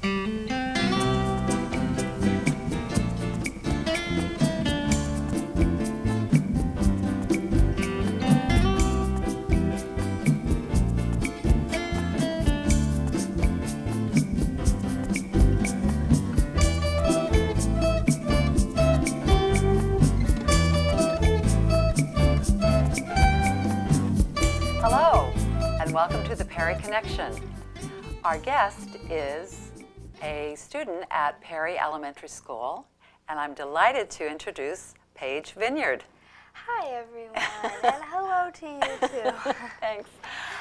Hello, and welcome to the Perry Connection. Our guest is a student at Perry Elementary School, and I'm delighted to introduce Paige Vinyard. Hi, everyone, and hello to you, too. Thanks.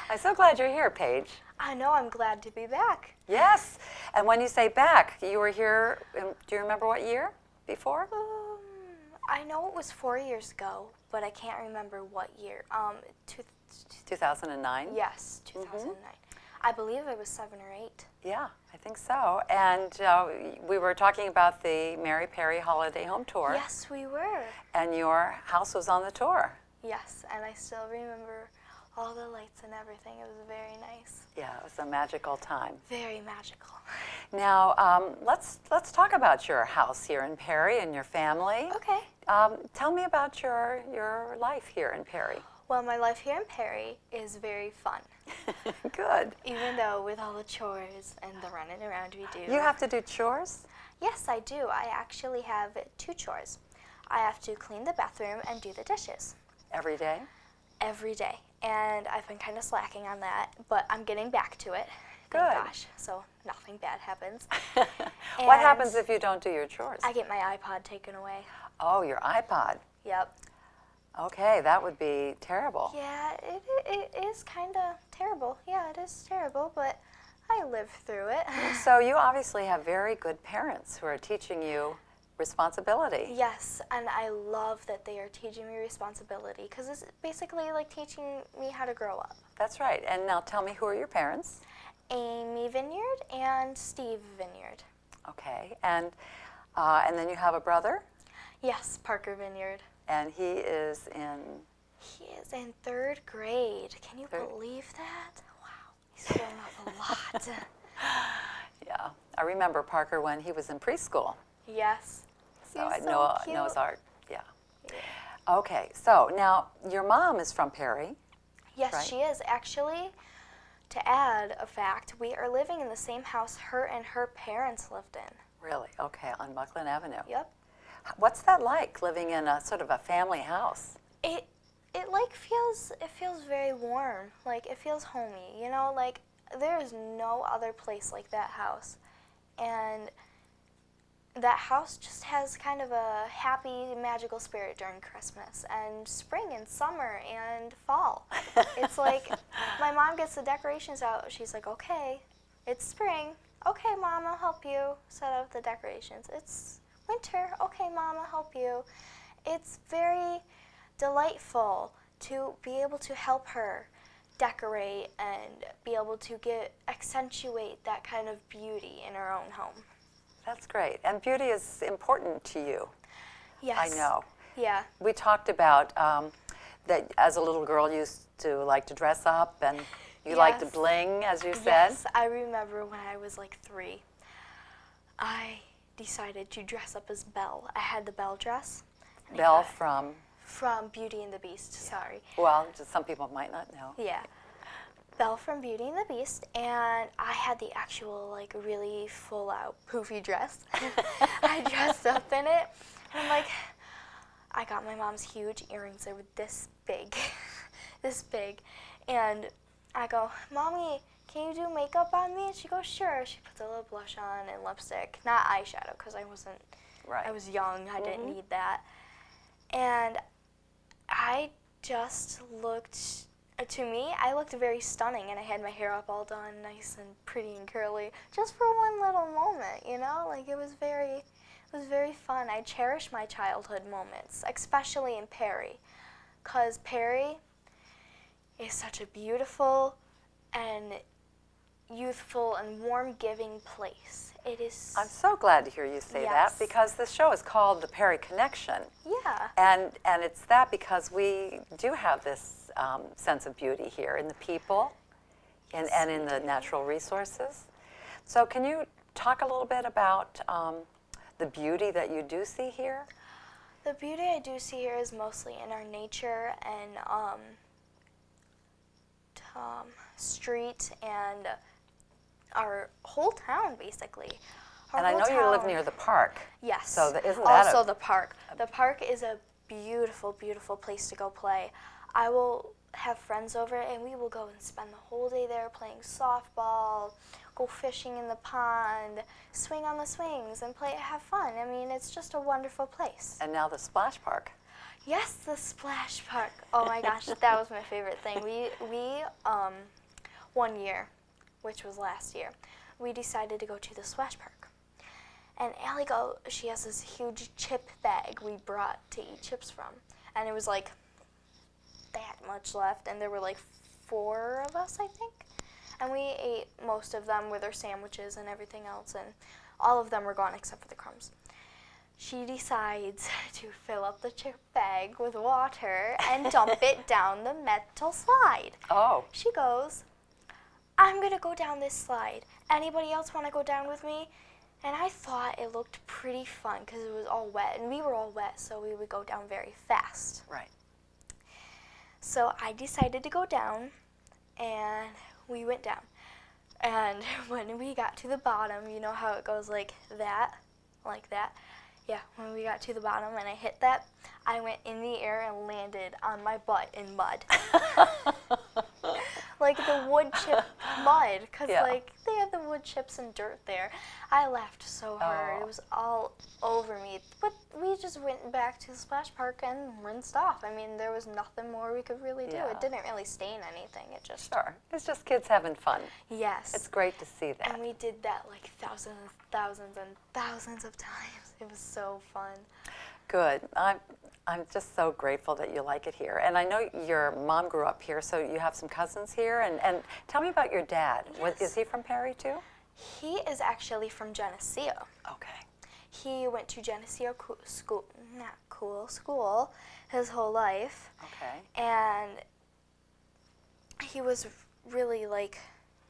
I'm so glad you're here, Paige. I know, I'm glad to be back. Yes, and when you say back, you were here, do you remember what year before? I know it was 4 years ago, but I can't remember what year. 2009? Yes, 2009. I believe it was 7 or 8. Yeah, I think so. And we were talking about the Mary Perry Holiday Home Tour. Yes, we were. And your house was on the tour. Yes, and I still remember all the lights and everything. It was very nice. Yeah, it was a magical time. Very magical. Now, let's talk about your house here in Perry and your family. Okay. Tell me about your life here in Perry. Well, my life here in Perry is very fun. Good. Even though with all the chores and the running around we do. You have to do chores? Yes, I do. I actually have 2 chores. I have to clean the bathroom and do the dishes. Every day? Every day. And I've been kind of slacking on that, but I'm getting back to it. Good. Thank gosh. So nothing bad happens. What happens if you don't do your chores? I get my iPod taken away. Oh, your iPod. Yep. Okay, that would be terrible. Yeah, it is kind of terrible. Yeah, it is terrible, but I live through it. So you obviously have very good parents who are teaching you responsibility. Yes, and I love that they are teaching me responsibility because it's basically like teaching me how to grow up. That's right. And now tell me, who are your parents? Amy Vinyard and Steve Vinyard. Okay, and then you have a brother? Yes, Parker Vinyard. And he is in? He is in 3rd grade. Can you believe that? Wow, he's grown up a lot. Yeah, I remember Parker when he was in preschool. Yes. So I He's know cute. Noah's Ark. Yeah. Okay, so now your mom is from Perry. Yes, right? she is. Actually, to add a fact, we are living in the same house her and her parents lived in. Really? Okay, on Buckland Avenue. Yep. What's that like, living in a sort of a family house? It feels very warm. Like it feels homey. You know, like there is no other place like that house, and that house just has kind of a happy, magical spirit during Christmas and spring and summer and fall. It's like my mom gets the decorations out. She's like, okay, it's spring. Okay, Mom, I'll help you set up the decorations. It's winter. Okay, Mom, I'll help you. It's very delightful to be able to help her decorate and be able to accentuate that kind of beauty in her own home. That's great. And beauty is important to you. Yes. I know. Yeah. We talked about that as a little girl you used to like to dress up and you liked to bling, as you said. Yes, I remember when I was like 3, I decided to dress up as Belle. I had the Belle dress. Belle from? From Beauty and the Beast, sorry. Well, just some people might not know. Yeah. Belle from Beauty and the Beast, and I had the actual, like, really full-out poofy dress. I dressed up in it, and I'm like, I got my mom's huge earrings. They were this big, this big, and I go, Mommy, can you do makeup on me? And she goes, sure. She puts a little blush on and lipstick, not eyeshadow, because I was young, I didn't need that. And I just looked, to me, I looked very stunning, and I had my hair up all done, nice and pretty and curly, just for one little moment, you know? Like, it was very fun. I cherish my childhood moments, especially in Perry, because Perry is such a beautiful and youthful and warm-giving place. It is. I'm so glad to hear you say that, because this show is called The Perry Connection. Yeah. And it's that because we do have this sense of beauty here in the people and in the natural resources. So can you talk a little bit about the beauty that you do see here? The beauty I do see here is mostly in our nature and street and our whole town, basically. Our And I whole know you live town. near the park. Yes. So isn't that also the park. The park is a beautiful, beautiful place to go play. I will have friends over and we will go and spend the whole day there playing softball, go fishing in the pond, swing on the swings and have fun. I mean, it's just a wonderful place. And now the splash park. Yes, the splash park. Oh my gosh, that was my favorite thing. We one year, which was last year, we decided to go to the splash park. And Allie she has this huge chip bag we brought to eat chips from. And it was like that much left, and there were like 4 of us, I think. And we ate most of them with our sandwiches and everything else, and all of them were gone except for the crumbs. She decides to fill up the chip bag with water and dump it down the metal slide. Oh. She goes, I'm going to go down this slide. Anybody else want to go down with me? And I thought it looked pretty fun because it was all wet, and we were all wet, so we would go down very fast. Right. So I decided to go down, and we went down. And when we got to the bottom, you know how it goes like that? Like that? Yeah, when we got to the bottom and I hit that, I went in the air and landed on my butt in mud. Like the wood chip mud, because like they have the wood chips and dirt there. I laughed so hard. Oh. It was all over me. But we just went back to the splash park and rinsed off. I mean, there was nothing more we could really do. Yeah. It didn't really stain anything. It just... Sure. It's just kids having fun. Yes. It's great to see that. And we did that like thousands and thousands and thousands of times. It was so fun. Good. I'm just so grateful that you like it here. And I know your mom grew up here, so you have some cousins here. And tell me about your dad. Yes. Is he from Perry too? He is actually from Geneseo. Okay. He went to Geneseo school his whole life. Okay. And he was really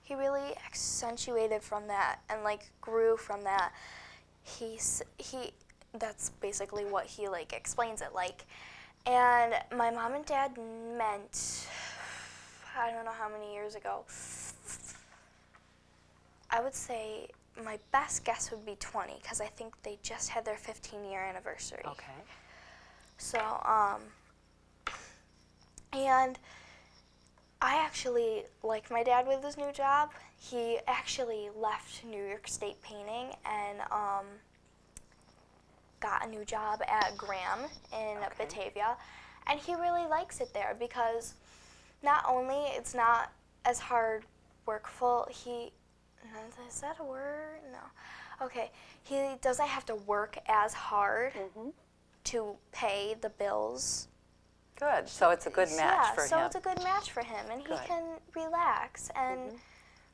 he really accentuated from that and grew from that. That's basically what he explains it like. And my mom and dad met, I don't know how many years ago. I would say my best guess would be 20, because I think they just had their 15-year anniversary. Okay. So, and I actually like my dad with his new job. He actually left New York State Painting and got a new job at Graham in Batavia, and he really likes it there because not only it's not as hard workful, is that a word? No. Okay, he doesn't have to work as hard to pay the bills. Good. So it's a good match for him. Yeah, so it's a good match for him, and Good. he can relax and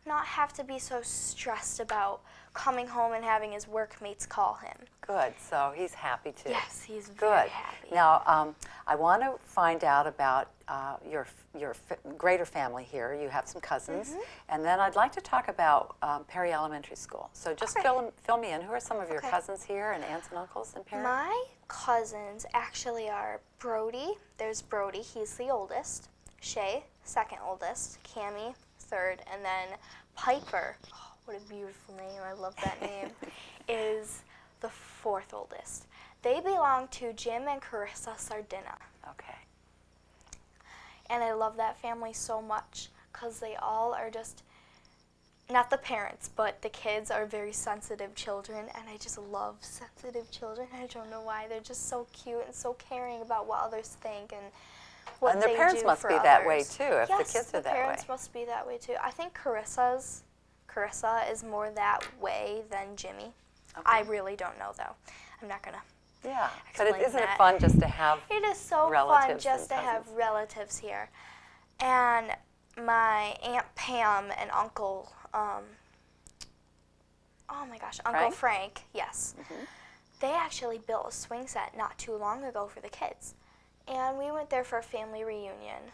not have to be so stressed about coming home and having his workmates call him. Good. So he's happy too. Yes, he's Good. very happy. Now, I want to find out about your greater family here. You have some cousins, and then I'd like to talk about Perry Elementary School. So just fill me in. Who are some of your cousins here and aunts and uncles in Perry? My cousins actually are Brody. There's Brody. He's the oldest. Shay, second oldest. Cammie, third, and then Piper. Oh, what a beautiful name. I love that name. Is the fourth oldest. They belong to Jim and Carissa Sardina. Okay. And I love that family so much because they all are just, not the parents, but the kids are very sensitive children, and I just love sensitive children. I don't know why. They're just so cute and so caring about what others think and what And they their parents do must for be others. that way too, if Yes, the kids are that way. the parents must be that way too. I think Carissa is more that way than Jimmy. Okay. I really don't know though. I'm not gonna. Yeah, but explain isn't it that. fun just to have It is so fun relatives just to and have cousins? relatives here. And my Aunt Pam and Uncle, Uncle Frank, yes. They actually built a swing set not too long ago for the kids. And we went there for a family reunion.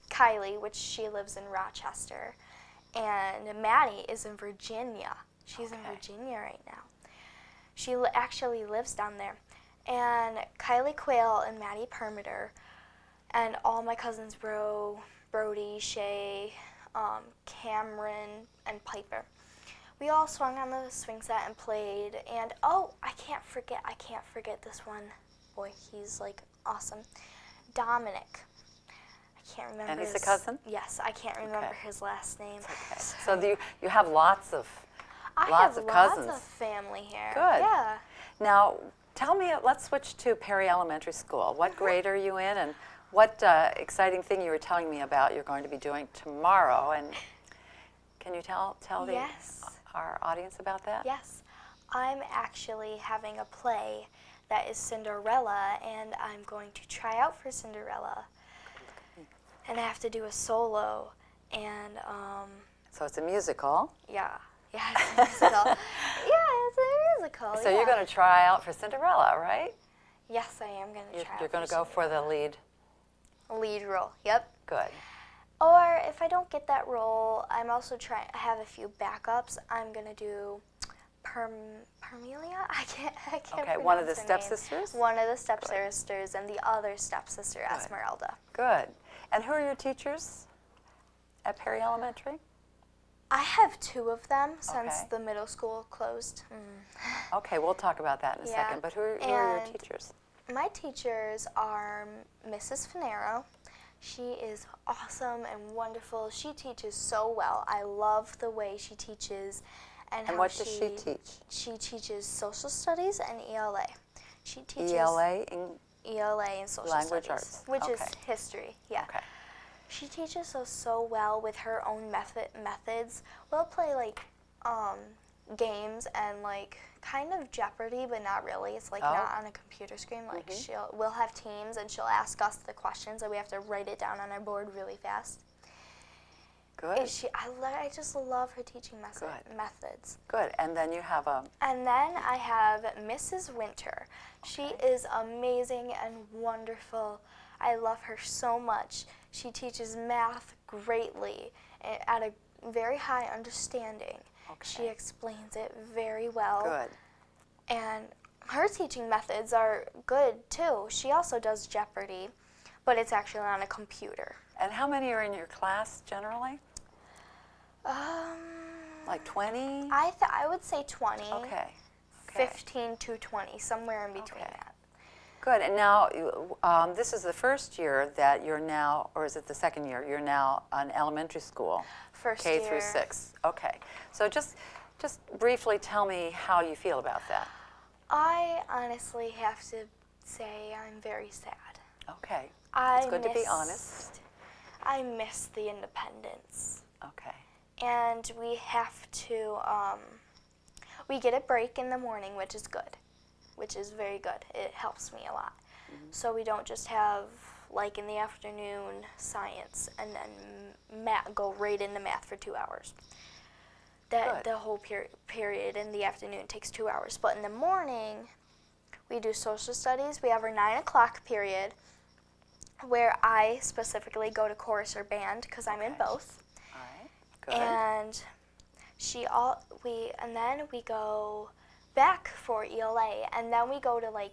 Kylie, which she lives in Rochester, and Maddie is in Virginia. She's in Okay. Virginia right now. She actually lives down there. And Kylie Quayle and Maddie Permeter and all my cousins, Brody, Shay, Cameron, and Piper. We all swung on the swing set and played. And oh, I can't forget this one boy. He's like awesome. Dominic. I can't remember. And he's a cousin? Yes, I can't remember Okay. his last name. Okay. So you have lots of I lots have of cousins. lots of family here. Good. Yeah. Now, tell me, let's switch to Perry Elementary School. What grade are you in, and what exciting thing you were telling me about you're going to be doing tomorrow? And can you tell Yes. our audience about that? Yes. I'm actually having a play that is Cinderella, and I'm going to try out for Cinderella. And I have to do a solo, and So it's a musical. yeah, it's a musical. Yeah, it's a musical. So you're going to try out for Cinderella, right? Yes, I am going to try. You're going to go for the lead. lead role. Yep. Good. Or if I don't get that role, I'm also trying. I have a few backups. I'm going to do Permelia. I can't. Okay, one of the pronounce her name. stepsisters? One of the stepsisters, and the other stepsister, Esmeralda. Good. And who are your teachers at Perry Elementary? I have two of them since Okay. the middle school closed. Okay, we'll talk about that in a Yeah, second. But who are your and- teachers? My teachers are Mrs. Finero. She is awesome and wonderful. She teaches so well. I love the way she teaches. And how what does she teach? She teaches social studies and ELA. She teaches ELA in ELA and social Language studies, arts. which is Okay. history. Yeah. Okay. She teaches us so well with her own methods. We'll play like games and like kind of Jeopardy, but not really. It's like not on a computer screen. Like we'll have teams, and she'll ask us the questions, and we have to write it down on our board really fast. Good. I just love her teaching methods. Good. And then you have a And then I have Mrs. Winter. She is amazing and wonderful. I love her so much. She teaches math greatly at a very high understanding. She Okay. explains it very well. good. And her teaching methods are good too. She also does Jeopardy, but it's actually on a computer. And how many are in your class generally? Um, Like 20? I would say 20. Okay. 15 to 20, somewhere in between Okay. that. Good. And now, this is the first year that you're now, or is it the second year? You're now an elementary school, First K year. through 6. Okay. So just briefly tell me how you feel about that. I honestly have to say I'm very sad. Okay. I It's good to be honest. I miss the independence. Okay. And we have to, we get a break in the morning, which is good, which is very good. It helps me a lot. So we don't just have, like in the afternoon, science, and then go right into math for 2 hours. Good. The whole period in the afternoon takes 2 hours. But in the morning, we do social studies. We have our 9 o'clock period where I specifically go to chorus or band because I'm in Okay. both. All right. Good. And then we go back for ELA, and then we go to like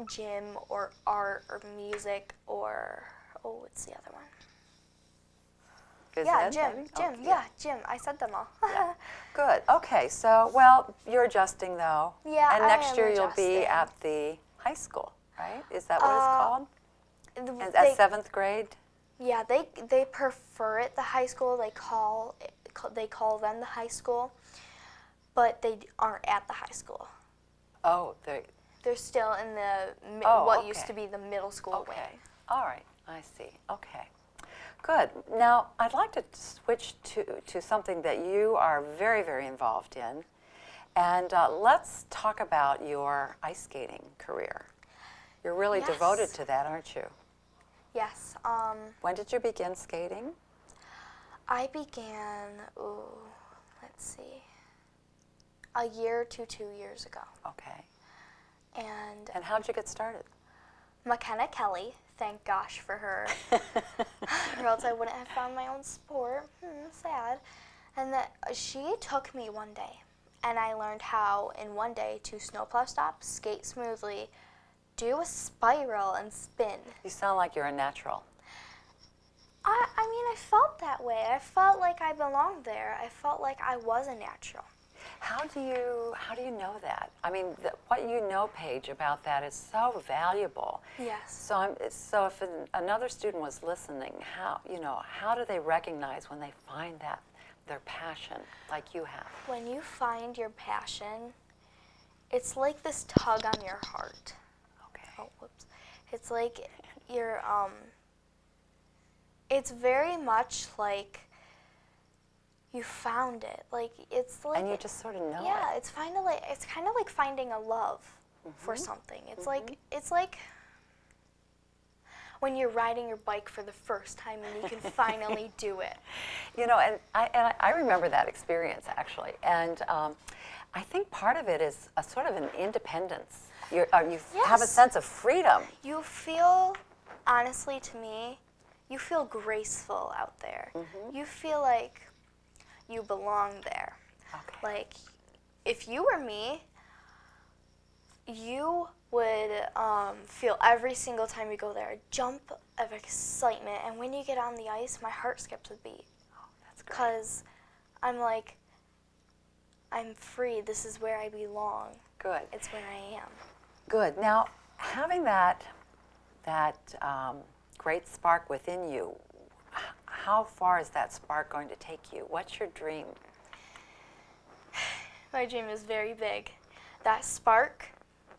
gym or art or music or what's the other one? Phys Yeah, ed, gym. maybe? Gym. Oh, Yeah, gym. I said them all. Good. Okay. So, well, you're adjusting though. Yeah, And I next am year you'll be adjusting. at the high school, right? Is that what it's called? They- At 7th grade? Yeah, they prefer it the high school. They call them the high school, but they aren't at the high school. Oh, They're still in the Oh, what okay. used to be the middle school okay. wing. All right. I see. Okay. Good. Now, I'd like to switch to something that you are very, very involved in. And let's talk about your ice skating career. You're really Yes. devoted to that, aren't you? Yes. When did you begin skating? I began. Let's see. A year to 2 years ago, Okay. and And how'd you get started? McKenna Kelly. Thank gosh for her, or else I wouldn't have found my own sport. Sad. And that she took me one day, and I learned how in one day to snowplow stop, skate smoothly, do a spiral, and spin. You sound like you're a natural. I mean, I felt that way. I felt like I belonged there. I felt like I was a natural. How do you know that? I mean, what you know, Paige, about that is so valuable. Yes. So if another student was listening, how do they recognize when they find that their passion, like you have? When you find your passion, it's like this tug on your heart. Okay. Oh, whoops. It's like you're it's very much like you found it. Like it's like And you just sort of know it. yeah, it's kind of like finding a love for something. It's like when you're riding your bike for the first time and you can finally do it. You know, and I remember that experience actually, and I think part of it is a sort of an independence. You have a Yes. sense of freedom. You feel, honestly, to me, you feel graceful out there. You feel like you belong there. Okay. Like, if you were me, you would feel every single time you go there a jump of excitement. And when you get on the ice, my heart skips a beat. Oh, that's great. Because I'm like, I'm free. This is where I belong. Good. It's where I am. Good. Now, having that great spark within you, how far is that spark going to take you? What's your dream? My dream is very big. That spark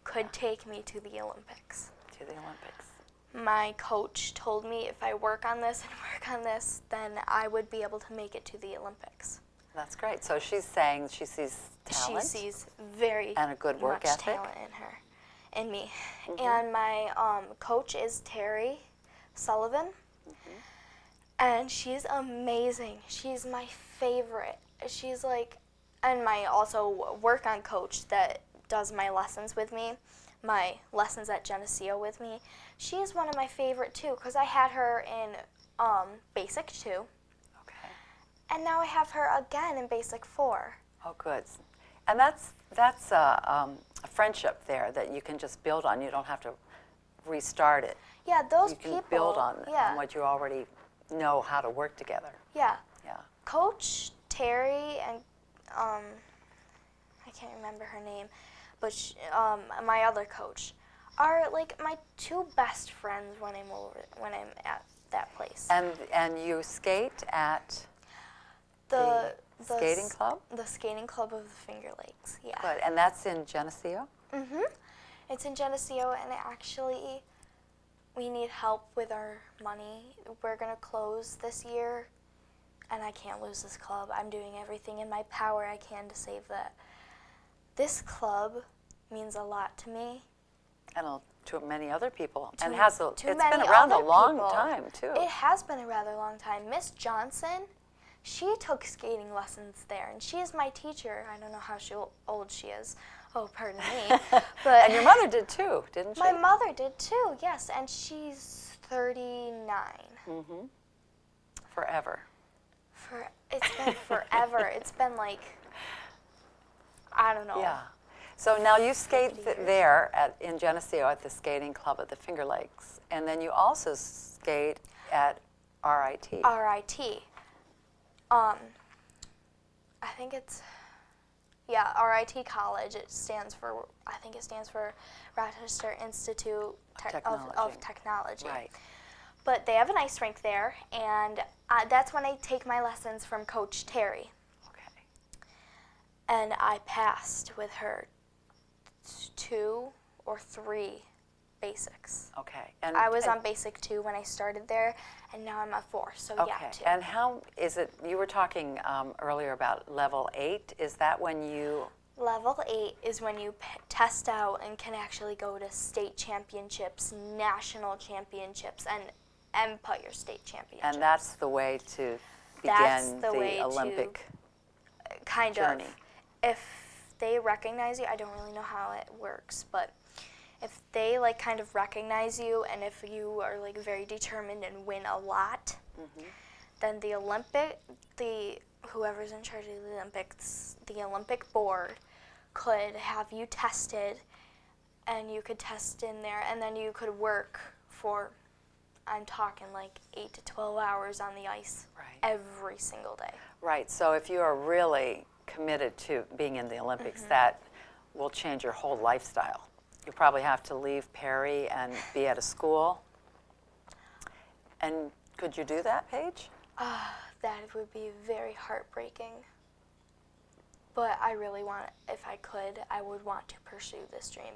could take me to the Olympics. To the Olympics. My coach told me if I work on this and work on this, then I would be able to make it to the Olympics. That's great. So she's saying she sees talent. She sees very and a good work much ethic. talent in me. And my coach is Terry Sullivan, and she's amazing. She's my favorite. She's like, and my also work on coach that does my lessons with me, my lessons at Geneseo with me. She is one of my favorite too, because I had her in Basic 2. Okay. And now I have her again in Basic 4. Oh, good. And that's a friendship there that you can just build on. You don't have to restart it. Yeah, those You people. can build on yeah, what you already know how to work together. yeah. Yeah. Coach Terry and I can't remember her name, but my other coach are like my two best friends when I'm at that place. And you skate at The skating club? The skating club of the Finger Lakes. Yeah. Good. And that's in Geneseo? It's in Geneseo, and actually, we need help with our money. We're gonna close this year, and I can't lose this club. I'm doing everything in my power I can to save that. This club means a lot to me. And to many other people. To- and to it's been many around a other long people. time, too. It has been a rather long time. Miss Johnson, she took skating lessons there, and she is my teacher. I don't know how old she is. Oh, pardon me. But And your mother did too, didn't she? my mother did too, yes, and she's 39. Forever. It's been forever. It's been like, I don't know. Yeah. So now you skate 50 years. there in Geneseo at the skating club at the Finger Lakes, and then you also skate at RIT. RIT. I think it's, yeah, RIT College. It stands for Rochester Institute of Technology. Right. But they have an ice rink there, and that's when I take my lessons from Coach Terry. Okay. And I passed with her 2 or 3 basics. Okay. And I was on Basic 2 when I started there, and now I'm on 4, so Okay. yeah, 2. And how is it? You were talking earlier about level 8. Is that when you? Level 8 is when you test out and can actually go to state championships, national championships, and Empire State Championships. And that's the way to That's begin the way to Olympic kind journey. of. If they recognize you, I don't really know how it works, but if they like kind of recognize you, and if you are like very determined and win a lot, then the whoever's in charge of the Olympics, the Olympic board, could have you tested, and you could test in there, and then you could work for, I'm talking like 8 to 12 hours on the ice every single day. Right, so if you are really committed to being in the Olympics, that will change your whole lifestyle. You probably have to leave Perry and be at a school. And could you do that, Paige? That would be very heartbreaking. But I really want, if I could, I would want to pursue this dream.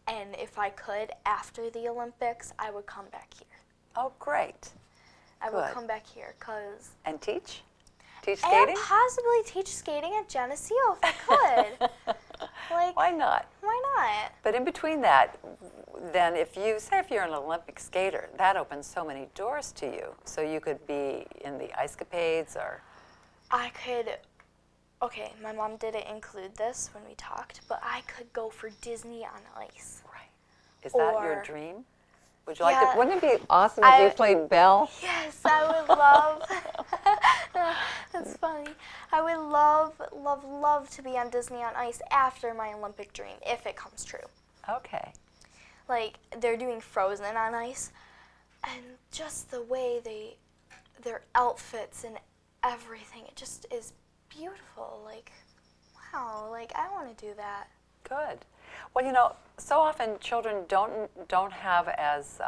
And if I could, after the Olympics, I would come back here. Oh, great. I would come back here, because... And teach? Teach skating? And possibly teach skating at Geneseo if I could. Like, why not? Why not? But in between that, then if you're an Olympic skater, that opens so many doors to you. So you could be in the ice capades or... I could... Okay, my mom didn't include this when we talked, but I could go for Disney on Ice. Right. Is that your dream? Would you like to? Wouldn't it be awesome if I you played Belle? Yes, I would love. That's funny. I would love to be on Disney on Ice after my Olympic dream, if it comes true. Okay. Like, they're doing Frozen on Ice, and just the way their outfits and everything, it just is beautiful. Like, wow, like, I want to do that. Good. Well, you know, so often children don't have as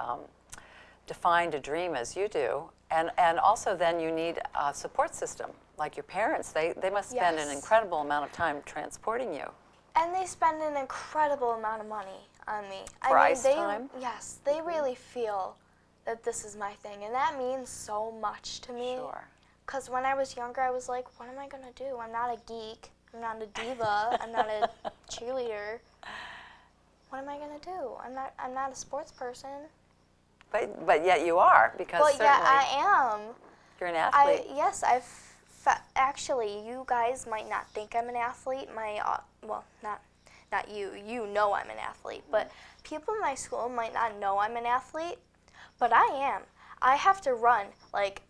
defined a dream as you do, and also then you need a support system like your parents. They must spend an incredible amount of time transporting you. And they spend an incredible amount of money on me. For ice time? Yes, they really feel that this is my thing, and that means so much to me. Sure. Because when I was younger, I was like, what am I going to do? I'm not a geek. I'm not a diva. I'm not a cheerleader. What am I going to do? I'm not a sports person. But yet you are, because certainly I am. You're an athlete. Yes, actually, you guys might not think I'm an athlete. Well, not you. You know I'm an athlete. But people in my school might not know I'm an athlete. But I am. I have to run like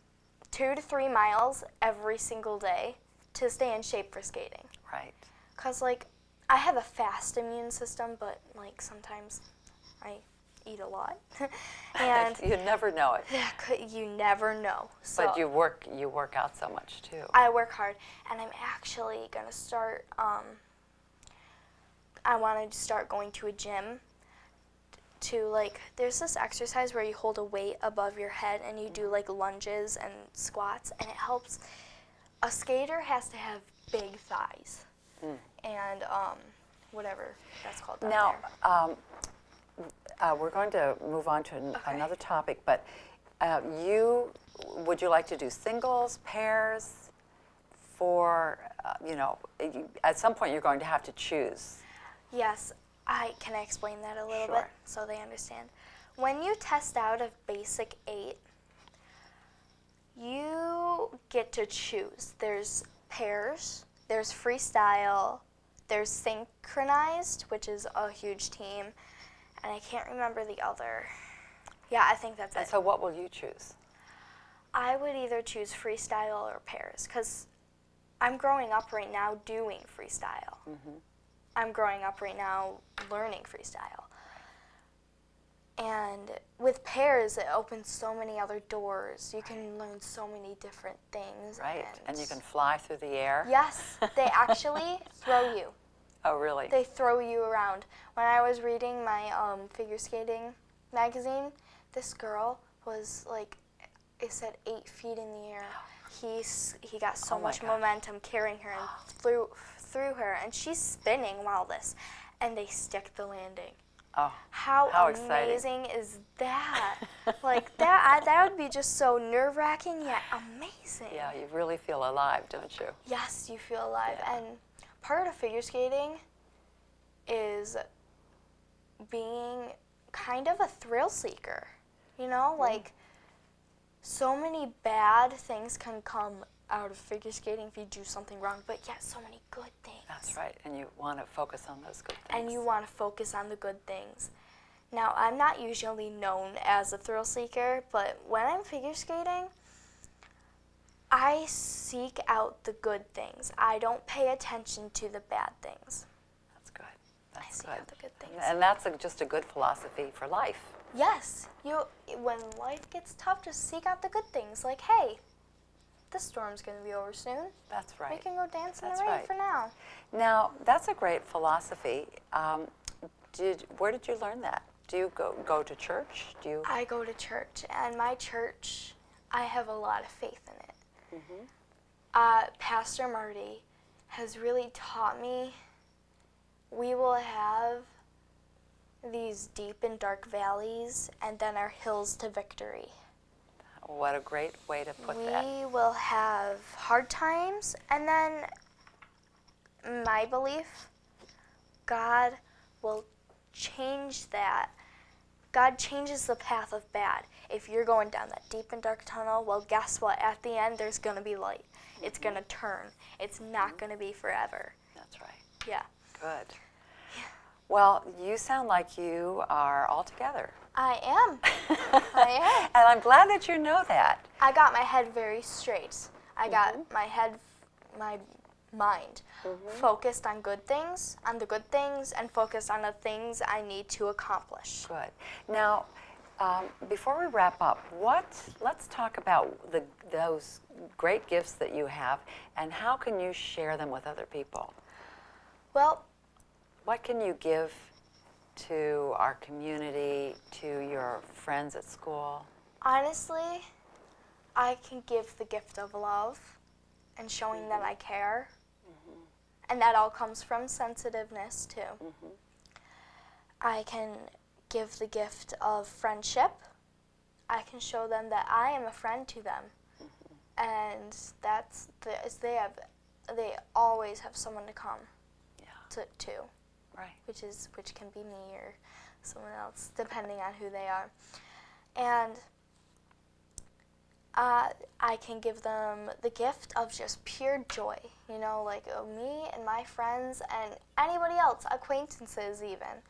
2 to 3 miles every single day to stay in shape for skating. Right. Because, like, I have a fast immune system, but, like, sometimes I eat a lot. And you never know it. You never know. So but you work out so much, too. I work hard, and I'm actually going to start, I wanted to start going to a gym to, like, there's this exercise where you hold a weight above your head and you do, like, lunges and squats, and it helps. A skater has to have big thighs, and whatever that's called down now, we're going to move on to another topic, but would you like to do singles, pairs, for, at some point you're going to have to choose. Yes, can I explain that a little Sure. bit so they understand? When you test out of basic 8, you get to choose. There's pairs, there's freestyle, there's synchronized, which is a huge team, and I can't remember the other. Yeah, I think that's it. And so what will you choose? I would either choose freestyle or pairs, because I'm growing up right now doing freestyle. I'm growing up right now learning freestyle. And with pairs, it opens so many other doors. You can learn so many different things. Right, and you can fly through the air. Yes, they actually throw you. Oh, really? They throw you around. When I was reading my figure skating magazine, this girl was like, it said 8 feet in the air. He got so much momentum carrying her and threw her, and she's spinning while this, and they stick the landing. Oh, how amazing is that? Like, that would be just so nerve-wracking yet amazing. Yeah, you really feel alive, don't you? Yes, you feel alive. Yeah. And part of figure skating is being kind of a thrill seeker. You know, like, so many bad things can come out of figure skating if you do something wrong, but yet so many good things. That's right, and you want to focus on those good things. And you want to focus on the good things. Now, I'm not usually known as a thrill seeker, but when I'm figure skating, I seek out the good things. I don't pay attention to the bad things. That's good. I That's seek good. out the good things. And that's just a good philosophy for life. Yes, when life gets tough, just seek out the good things. Like, hey, this storm's going to be over soon. That's right. We can go dance in That's the rain right. for now. Now, that's a great philosophy. Where did you learn that? Do you go to church? I go to church, and my church, I have a lot of faith in it. Pastor Marty has really taught me we will have these deep and dark valleys and then our hills to victory. What a great way to put that. We will have hard times, and then my belief, God will change that. God changes the path of bad. If you're going down that deep and dark tunnel, well, guess what? At the end, there's going to be light. It's going to turn. It's not going to be forever. That's right. Yeah. Good. Well, you sound like you are all together. I am. I am. And I'm glad that you know that. I got my head very straight. I got my mind focused on good things, on the good things, and focused on the things I need to accomplish. Good. Now, before we wrap up, let's talk about those great gifts that you have, and how can you share them with other people? Well, what can you give to our community, to your friends at school? honestly, I can give the gift of love and showing that I care. And that all comes from sensitiveness, too. I can give the gift of friendship. I can show them that I am a friend to them. And they always have someone to come to. Right. Which can be me or someone else, depending on who they are. And I can give them the gift of just pure joy, like me and my friends and anybody else, acquaintances even,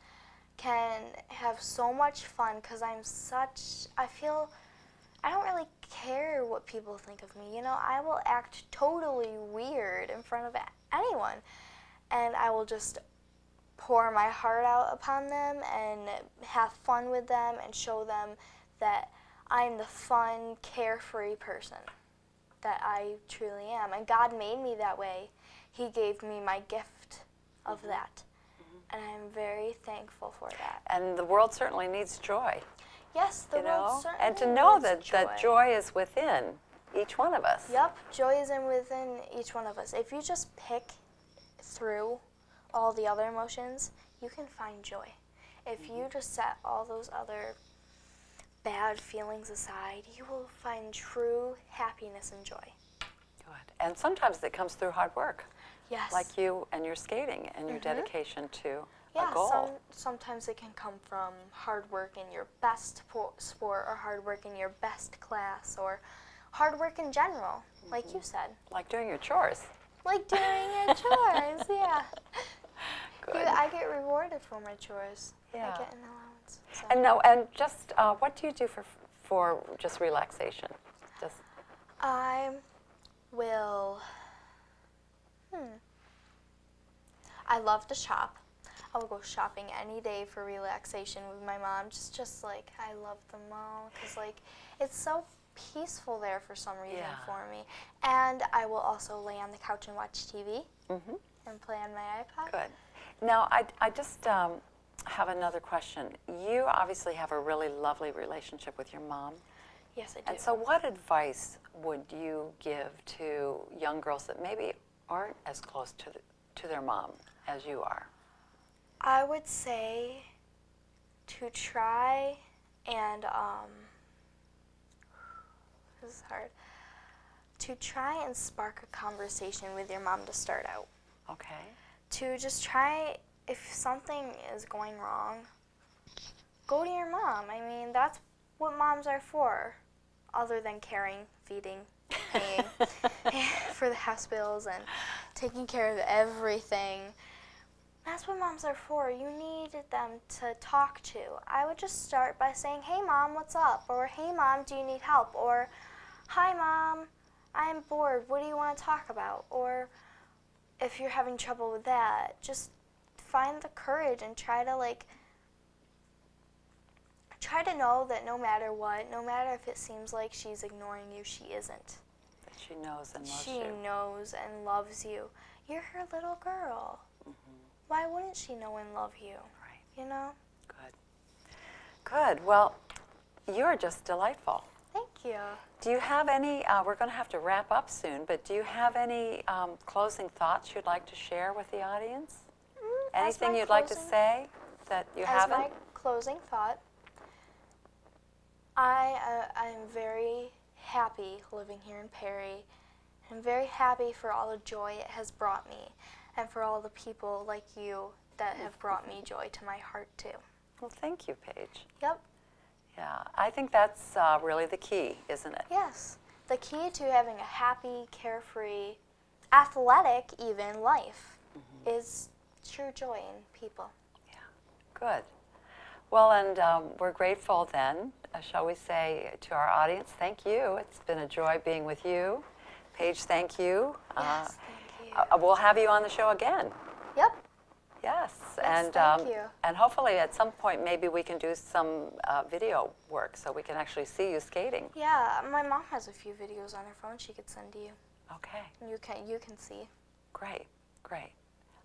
can have so much fun because I don't really care what people think of me. I will act totally weird in front of anyone, and I will just pour my heart out upon them and have fun with them and show them that I'm the fun, carefree person that I truly am. And God made me that way. He gave me my gift of that. And I'm very thankful for that. And the world certainly needs joy. Yes, the world certainly and to know needs that joy is within each one of us. Yep, joy is within each one of us. If you just pick through all the other emotions, you can find joy. If you just set all those other bad feelings aside, you will find true happiness and joy. Good. And sometimes it comes through hard work. Yes. Like you and your skating and your dedication to yeah, a goal. Sometimes it can come from hard work in your best sport or hard work in your best class or hard work in general, like you said. Like doing your chores. Like doing your chores, yeah. Good. I get rewarded for my chores. Yeah. I get an allowance. So. And just what do you do for just relaxation? Just I will. I love to shop. I will go shopping any day for relaxation with my mom. Just like I love the mall because it's so peaceful there for some reason for me. And I will also lay on the couch and watch TV and play on my iPod. good. Now I just have another question. You obviously have a really lovely relationship with your mom. Yes, I do. And so what advice would you give to young girls that maybe aren't as close to their mom as you are? I would say to try and, this is hard, to try and spark a conversation with your mom to start out. Okay. To just try, if something is going wrong, go to your mom. I mean, that's what moms are for, other than caring, feeding, paying for the house bills and taking care of everything. That's what moms are for. You need them to talk to. I would just start by saying, hey, Mom, what's up? Or, hey, Mom, do you need help? Or, hi, Mom, I'm bored, what do you want to talk about? Or if you're having trouble with that, just find the courage and try to know that no matter what, no matter if it seems like she's ignoring you, she isn't. That she knows and loves She you. knows and loves you. You're her little girl. Why wouldn't she know and love you? Right. You know? Good. Well, you're just delightful. Thank you. Do you have any, we're going to have to wrap up soon, but do you have any closing thoughts you'd like to share with the audience? Anything you'd like to say that you haven't? As my closing thought, I'm very happy living here in Perry. I'm very happy for all the joy it has brought me and for all the people like you that have brought me joy to my heart too. Well, thank you, Paige. Yep. Yeah, I think that's really the key, isn't it? Yes. The key to having a happy, carefree, athletic even life is true joy in people. Yeah, good. Well, and we're grateful then, shall we say, to our audience, thank you. It's been a joy being with you. Paige, thank you. Yes, thank you. We'll have you on the show again. Yep. Yes, Yes, and thank you. and hopefully at some point maybe we can do some video work so we can actually see you skating. Yeah, my mom has a few videos on her phone she could send to you. Okay, And you can see. great, great.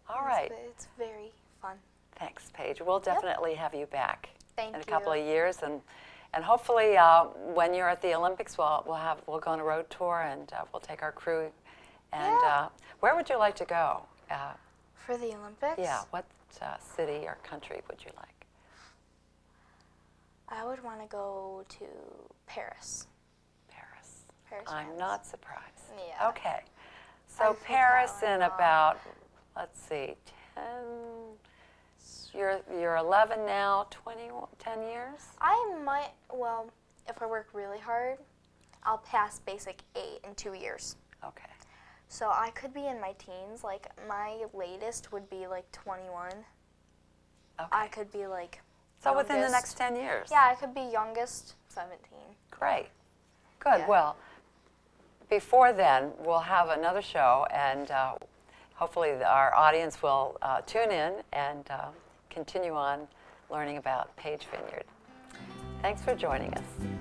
All right, It's very fun. thanks, Paige. We'll definitely have you back Thank in a you. couple of years, and hopefully when you're at the Olympics, we'll go on a road tour and we'll take our crew. And Yeah. Where would you like to go? For the Olympics? Yeah, what city or country would you like? I would want to go to Paris. Paris. Paris, I'm France. not surprised. Yeah. Okay. So Eiffel Paris Tower in and all. about, let's see, 10, you're 11 now, 10 years? I might, well, if I work really hard, I'll pass basic 8 in 2 years. Okay. So I could be in my teens. Like, my latest would be like 21. Okay. I could be like So within the youngest- next 10 years? Yeah, I could be youngest 17. Great. Good. Yeah. Well, before then, we'll have another show, and hopefully our audience will tune in and continue on learning about Paige Vinyard. Thanks for joining us.